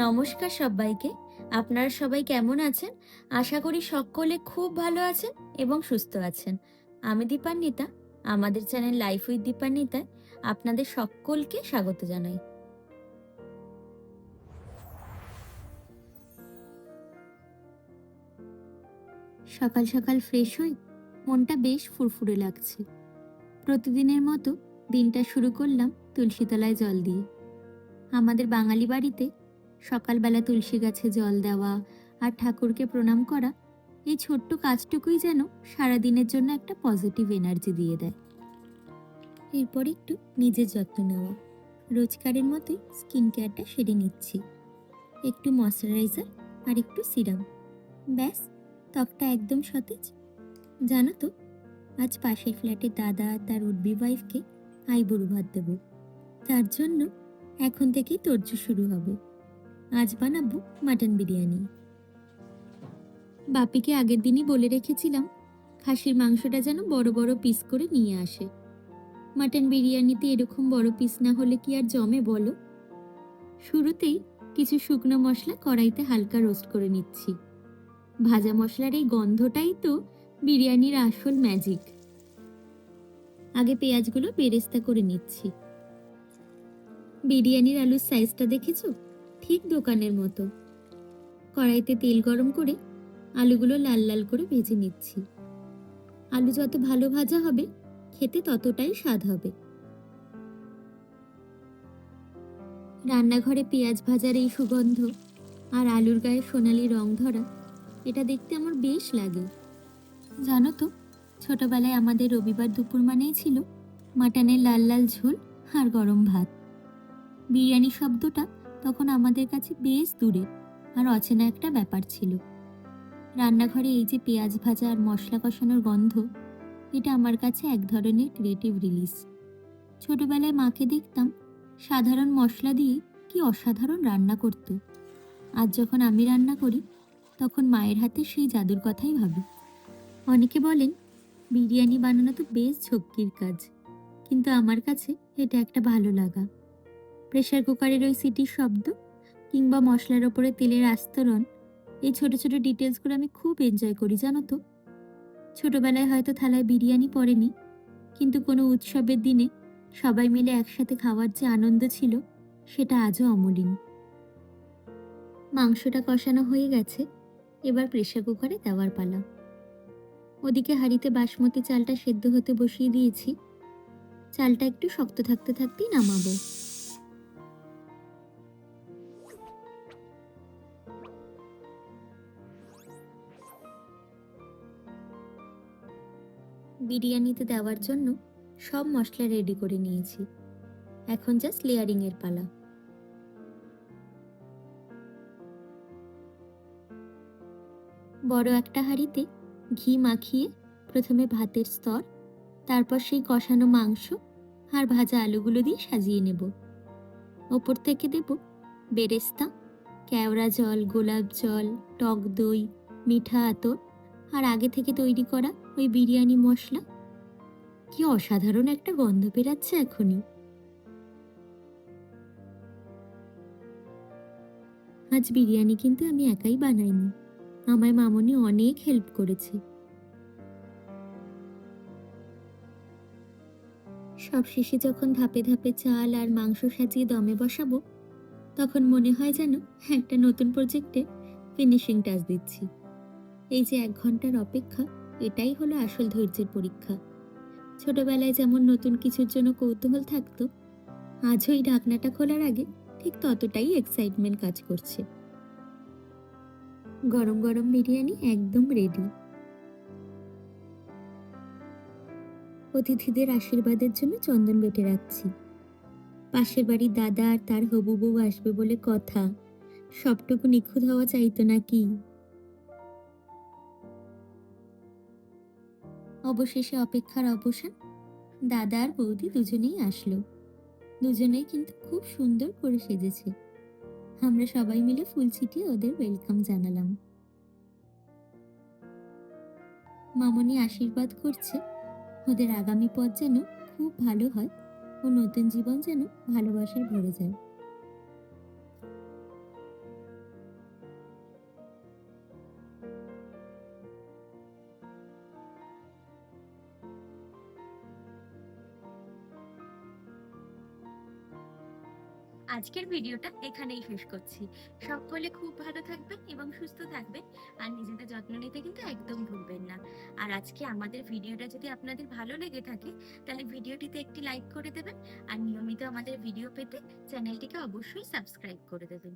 নমস্কার সবাইকে। আপনারা সবাই কেমন আছেন? আশা করি সকলে খুব ভালো আছেন এবং সুস্থ আছেন। আমি দীপান্বিতা। আমাদের চ্যানেল লাইফ উইথ দীপান্বিতায় আপনাদের সকলকে স্বাগত জানাই। সকাল সকাল ফ্রেশ হই, মনটা বেশ ফুরফুরে লাগছে। প্রতিদিনের মতো দিনটা শুরু করলাম তুলসী তলায় জল দিয়ে। আমাদের বাঙালি বাড়িতে সকালবেলা তুলসী গাছে জল দেওয়া আর ঠাকুরকে প্রণাম করা, এই ছোট্ট কাজটুকুই যেন সারাদিনের জন্য একটা পজিটিভ এনার্জি দিয়ে দেয়। এরপর একটু নিজের যত্ন নেওয়া, রোজকারের মতোই স্কিন কেয়ারটা সেরে নিচ্ছি। একটু ময়শ্চারাইজার আর একটু সিরাম, ব্যাস, ত্বকটা একদম সতেজ। জানো তো, আজ পাশের ফ্ল্যাটে দাদা তার উডবি ওয়াইফকে আইবুড়ো ভাত দেব। তার জন্য এখন থেকেই তোড়জোড় শুরু হবে। আজ বানাবো মাটন বিরিয়ানি। বাপিকে আগের দিনই বলে রেখেছিলাম খাসির মাংসটা যেন বড় বড় পিস করে নিয়ে আসে। মাটন বিরিয়ানিতে এরকম বড় পিস না হলে কি আর জমে বলো? শুরুতেই কিছু শুকনো মশলা কড়াইতে হালকা রোস্ট করে নিচ্ছি। ভাজা মশলার এই গন্ধটাই তো বিরিয়ানির আসল ম্যাজিক। আগে পেঁয়াজগুলো বেরেস্তা করে নিচ্ছি। বিরিয়ানির আলুর সাইজটা দেখেছো? ঠিক দোকানের মতো। কড়াইতে তেল গরম করে আলুগুলো লাল লাল করে ভেজে নিচ্ছি। আলু যত ভালো ভাজা হবে, খেতে ততটাই স্বাদ হবে। রান্নাঘরে পেঁয়াজ ভাজার এই সুগন্ধ আর আলুর গায়ে সোনালি রং ধরা, এটা দেখতে আমার বেশ লাগে। জানো তো, ছোটবেলায় আমাদের রবিবার দুপুর মানেই ছিল মাটনের লাল লাল ঝোল আর গরম ভাত। বিরিয়ানি শব্দটা তখন আমাদের কাছে বেশ দূরে আর অচেনা একটা ব্যাপার ছিল। রান্নাঘরে এই যে পেঁয়াজ ভাজা আর মশলা কষানোর গন্ধ, এটা আমার কাছে এক ধরনের ক্রিয়েটিভ রিলিজ। ছোটবেলায় মাকে দেখতাম সাধারণ মশলা দিয়ে কি অসাধারণ রান্না করত। আজ যখন আমি রান্না করি, তখন মায়ের হাতে সেই জাদুর কথাই ভাবি। অনেকে বলেন বিরিয়ানি বানানো তো বেশ ঝক্কির কাজ, কিন্তু আমার কাছে এটা একটা ভালো লাগা। প্রেসার কুকারের ওই সিটির শব্দ কিংবা মশলার ওপরে তেলের আস্তরণ, এই ছোট ছোট ডিটেলসগুলো আমি খুব এনজয় করি। জানো তো, ছোটবেলায় হয়তো থালায় বিরিয়ানি পড়েনি, কিন্তু কোনো উৎসবের দিনে সবাই মিলে একসাথে খাওয়ার যে আনন্দ ছিল, সেটা আজও অমলিন। মাংসটা কষানো হয়ে গেছে, এবার প্রেসার কুকারে দেওয়ার পালা। ওদিকে হাঁড়িতে বাসমতি চালটা সেদ্ধ হতে বসিয়ে দিয়েছি। চালটা একটু শক্ত থাকতে থাকতেই নামাবো। বিরিয়ানিতে দেওয়ার জন্য সব মশলা রেডি করে নিয়েছি। এখন জাস্ট লেয়ারিং এর পালা। বড় একটা হাঁড়িতে ঘি মাখিয়ে প্রথমে ভাতের স্তর, তারপর সেই কষানো মাংস আর ভাজা আলুগুলো দিয়ে সাজিয়ে নেব। ওপর থেকে দেব বেরেস্তা, কেওড়া জল, গোলাপ জল, টক দই, মিঠা আতর আর আগে থেকে তৈরি করা ওই বিরিয়ানি মশলা। কি অসাধারণ একটা গন্ধ বেরাচ্ছে এখনই। আজ বিরিয়ানি কিন্তু আমি একাই বানাইনি, আমায় মামনি অনেক হেল্প করেছে। সবশেষে যখন ধাপে ধাপে চাল আর মাংস সাজিয়ে দমে বসাবো, তখন মনে হয় যেন একটা নতুন প্রজেক্টে ফিনিশিং টাচ দিচ্ছি। এই যে 1 ঘন্টার অপেক্ষা, এটাই হলো আসল ধৈর্যের পরীক্ষা। ছোটবেলায় যেমন নতুন কিছুর জন্য কৌতূহল থাকতো, আজও এই ঢাকনাটা খোলার আগে ঠিক ততটাই এক্সাইটমেন্ট কাজ করছে। গরম গরম বিরিয়ানি একদম রেডি। অতিথিদের আশীর্বাদের জন্য চন্দন বেটে রাখছি। পাশের বাড়ির দাদা আর তার হবু বউ আসবে বলে কথা, সবটুকু নিখুঁত হওয়া চাইতো নাকি? অবশেষে অপেক্ষার অবসান। দাদা আর বৌদি দুজনেই আসলো। দুজনেই কিন্তু খুব সুন্দর করে সেজেছে। আমরা সবাই মিলে ফুল ছিটিয়ে ওদের ওয়েলকাম জানালাম। মামনি আশীর্বাদ করছে ওদের আগামী পথ যেন খুব ভালো হয় ও নতুন জীবন যেন ভালোবাসায় ভরে যায়। আজকের ভিডিওটা এখানেই শেষ করছি। সকলে খুব ভালো থাকবেন এবং সুস্থ থাকবেন, আর নিজেদের যত্ন নিতে কিন্তু একদম ভুলবেন না। আর আজকে আমাদের ভিডিওটা যদি আপনাদের ভালো লেগে থাকে, তাহলে ভিডিওটিতে একটি লাইক করে দেবেন, আর নিয়মিত আমাদের ভিডিও পেতে চ্যানেলটিকে অবশ্যই সাবস্ক্রাইব করে দেবেন।